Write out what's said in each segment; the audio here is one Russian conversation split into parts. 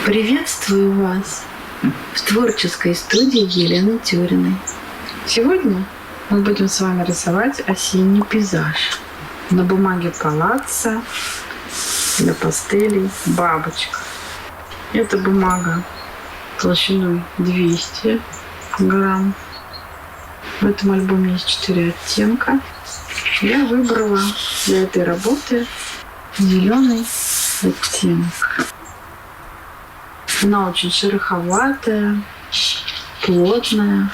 Приветствую вас в творческой студии Елены Тюриной. Сегодня мы будем с вами рисовать осенний пейзаж на бумаге палаццо для пастелей бабочка. Эта бумага толщиной 200 грамм. В этом альбоме есть 4 оттенка. Я выбрала для этой работы зеленый оттенок. Она очень шероховатая, плотная.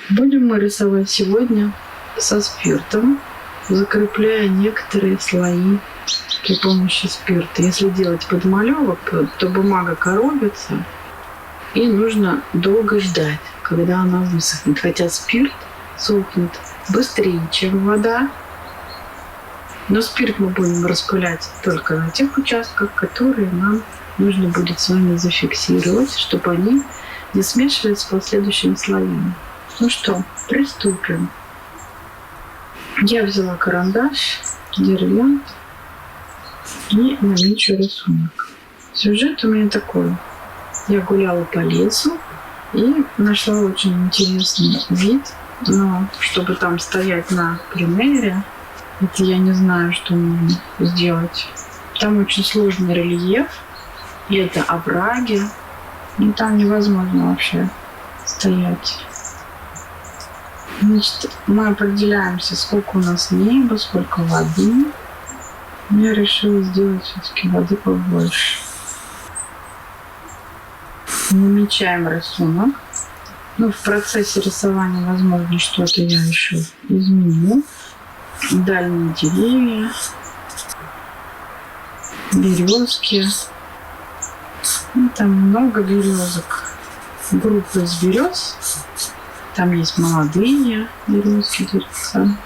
Будем мы рисовать сегодня со спиртом, закрепляя некоторые слои при помощи спирта. Если делать подмалевок, то бумага коробится, и нужно долго ждать, когда она высохнет. Хотя спирт сохнет быстрее, чем вода. Но спирт мы будем распылять только на тех участках, которые нам нужно будет с вами зафиксировать, чтобы они не смешивались с последующими слоями. Ну что, приступим. Я взяла карандаш, деревянный и намечу рисунок. Сюжет у меня такой. Я гуляла по лесу и нашла очень интересный вид, но чтобы там стоять на пленэре, это я не знаю, что нужно сделать. Там очень сложный рельеф. И это овраги. И там невозможно вообще стоять. Значит, мы определяемся, сколько у нас неба, сколько воды. Я решила сделать все-таки воды побольше. Намечаем рисунок. Ну, в процессе рисования, возможно, что-то я еще изменю. Дальние деревья, березки. Там много березок. Группа из берез. Там есть молодые березки, деревца.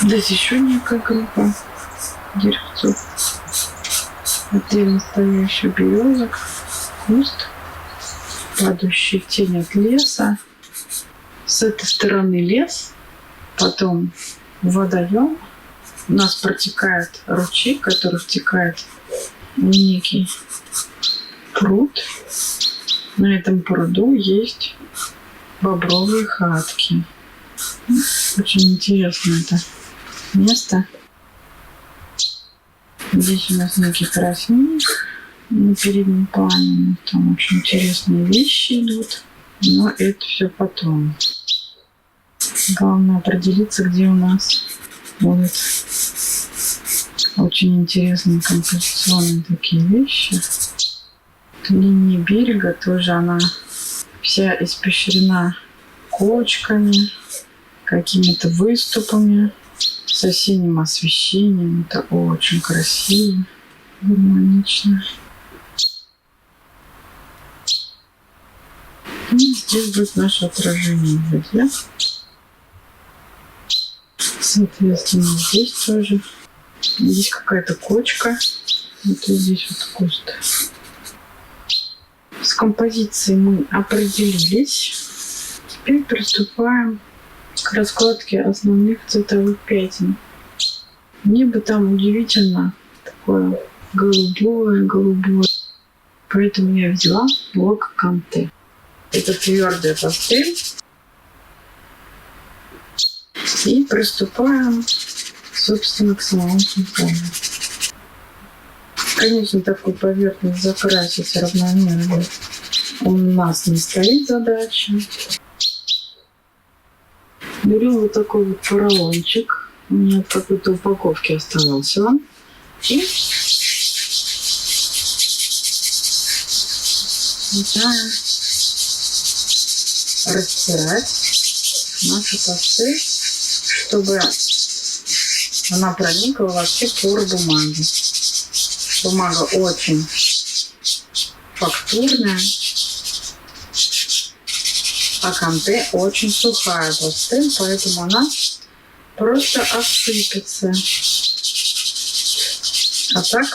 Здесь еще некая группа деревцов. Отдельно стоящих березок. Куст. Падающая тень от леса. С этой стороны лес. Потом водоем. У нас протекает ручей, который втекает в некий пруд. На этом пруду есть бобровые хатки. Очень интересно это место. Здесь у нас некий тростник на переднем плане. Там очень интересные вещи идут. Но это все потом. Главное определиться, где у нас будут очень интересные композиционные такие вещи. Линия берега тоже она вся испещрена кочками, какими-то выступами, с осенним освещением. Это очень красиво, гармонично. И здесь будет наше отражение в воде. Соответственно, здесь тоже. Здесь какая-то кочка. Вот и здесь вот куст. С композицией мы определились. Теперь приступаем к раскладке основных цветовых пятен. Небо там удивительно такое голубое. Поэтому я взяла блок Канте. Это твердая пастель. И приступаем, собственно, к самому созданию. Конечно, такую поверхность закрасить равномерно у нас не стоит задача. Берем вот такой вот поролончик. У меня в какой-то упаковке оставался он. И начинаем растирать нашу пастель, чтобы она проникла во все поры бумаги. Бумага очень фактурная, а Канте очень сухая пастель, поэтому она просто осыпется. А так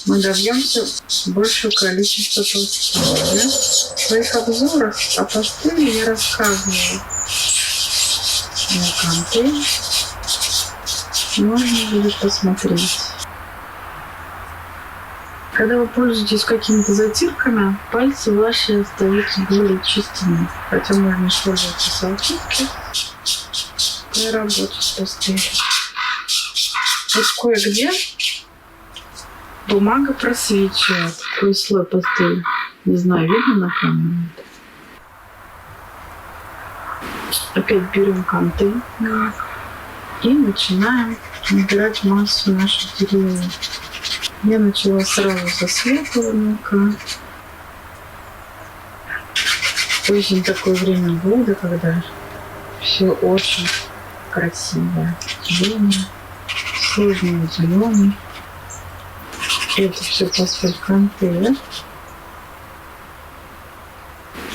мы добьемся большего количества пастели. В своих обзорах о пастели я рассказываю. На Канте можно будет посмотреть. Когда вы пользуетесь какими-то затирками, пальцы ваши остаются более чистыми. Хотя можно использовать и салфетки при работе с пастелью. Вот кое-где бумага просвечивает. Такой слой пастели. Не знаю, видно на камеру? Опять берем канты и начинаем набирать массу наших деревьев. Я начала сразу со светлого мелка. Очень такое время года, когда все очень красивое. Зеленый, сложный зеленый. Это все пастель канты.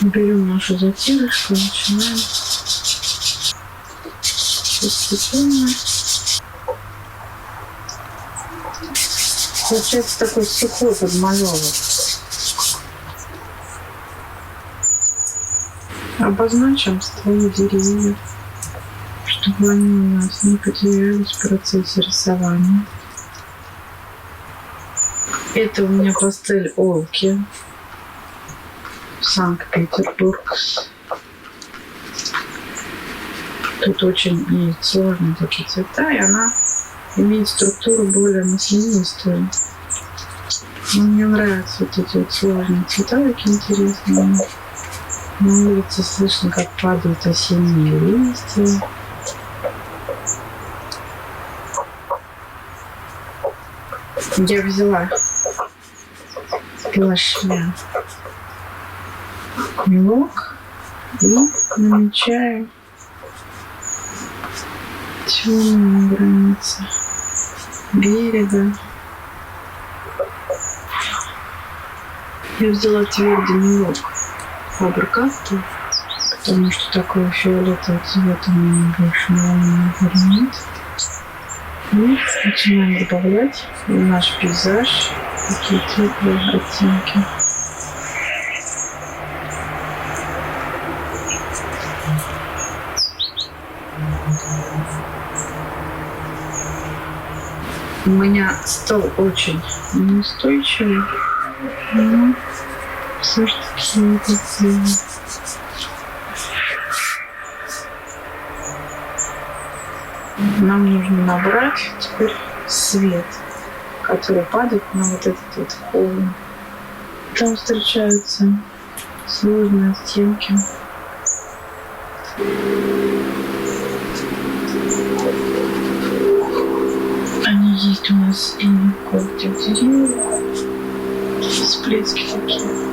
Берем нашу затирочку и начинаем постепенно. Получается такой сухой подмалевок. Обозначим стволы деревьев, чтобы они у нас не потерялись в процессе рисования. Это у меня пастель Олки, Санкт-Петербург. Тут очень и сложные такие цвета, и она имеет структуру более маслянистую. Но мне нравятся вот эти вот сложные цвета, такие интересные. На улице слышно, как падают осенние листья. Я взяла плашмя мелок и намечаю темные границы берега. Я взяла твердый мелок Фабер-Кастель, потому что такого фиолетового цвета у меня больше не горит. И начинаем добавлять в наш пейзаж такие теплые оттенки. У меня стол очень неустойчивый, но все-таки это делаю. Нам нужно набрать теперь свет, который падает на вот этот вот холм. Там встречаются сложные оттенки. Они есть у нас и кое-где в деревьях. Всплески такие.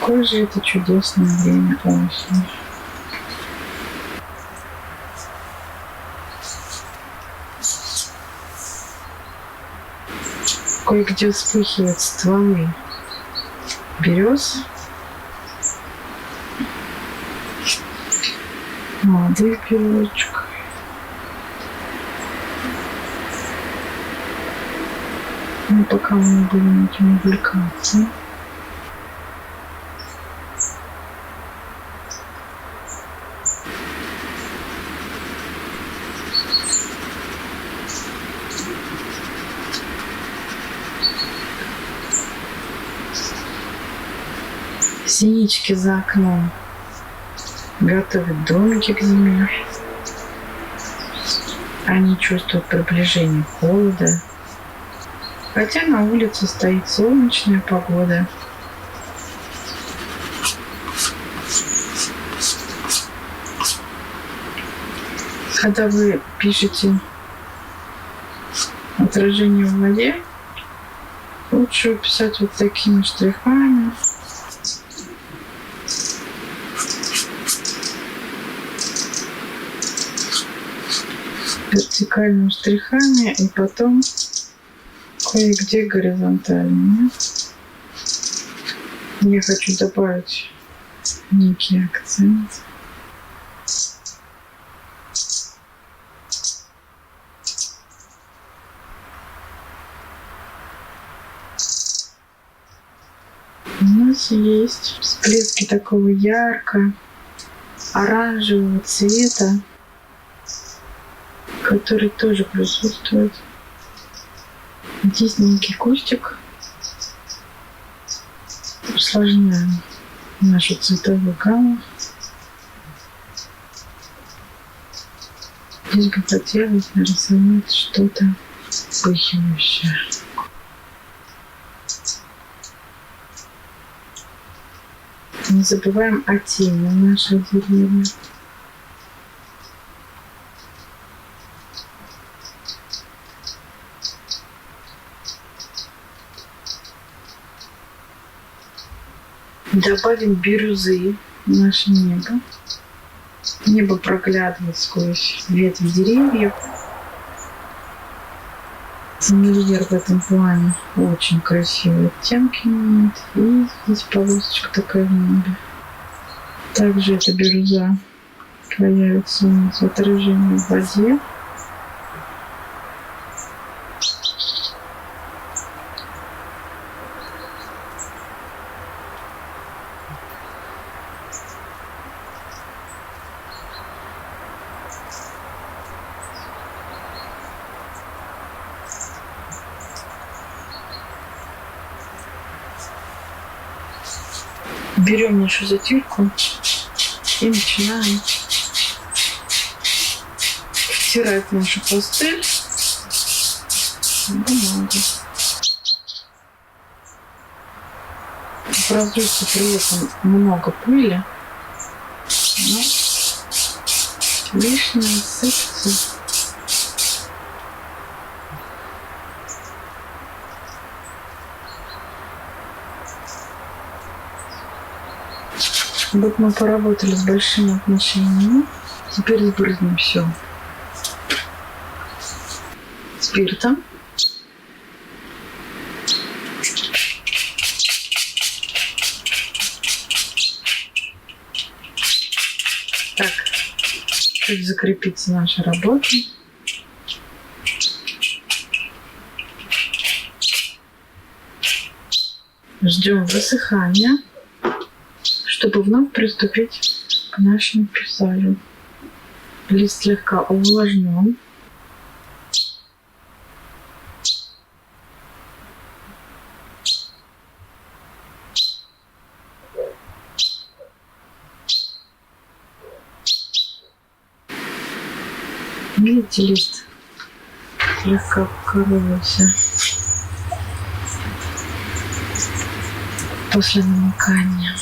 Какое же это чудесное время осени. Кое-где вспыхивают стволы берез. Молодых березочек. Ну, пока мы не будем этим увлекаться. Синички за окном готовят домики к зиме. Они чувствуют приближение холода. Хотя на улице стоит солнечная погода. Когда вы пишете отражение в воде, лучше писать вот такими штрихами. вертикальными штрихами и потом кое-где горизонтальными. Я хочу добавить некий акцент. У нас есть всплески такого ярко-оранжевого цвета, который тоже присутствует. Здесь некий кустик. Усложняем нашу цветовую гамму. Здесь бы хотелось нарисовать что-то вспыхивающее. Не забываем о тени нашей деревья. Добавим бирюзы в наше небо. Небо проглядывает сквозь ветви деревьев. Синильер в этом плане очень красивые оттенки имеет. И здесь полосочка такая в небе. Также эта бирюза появится у нас в отражении в воде. Берем нашу затирку и начинаем втирать нашу пастель в бумагу. Образуется при этом много пыли, но лишнее сыпется. Вот мы поработали с большими отношениями. Теперь сбрызнем все спиртом. Так, чуть закрепится наша работа. Ждем высыхания, чтобы вновь приступить к нашему пейзажу. Лист слегка увлажнен. Видите, лист слегка покоробился после намокания.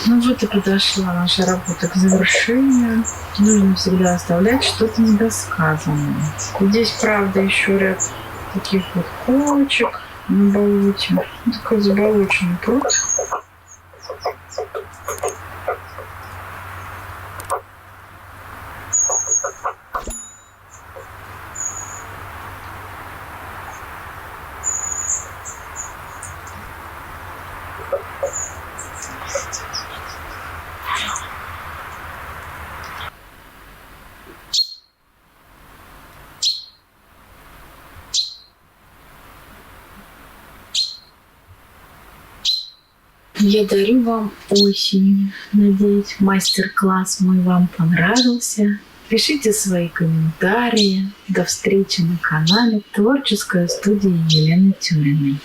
Ну вот и подошла наша работа к завершению. Нужно всегда оставлять что-то недосказанное. Здесь, правда, еще ряд таких вот кочек на болоте. Такой заболоченный пруд. Я дарю вам осень. Надеюсь, мастер-класс мой вам понравился. Пишите свои комментарии. До встречи на канале Творческая студия Елены Тюриной.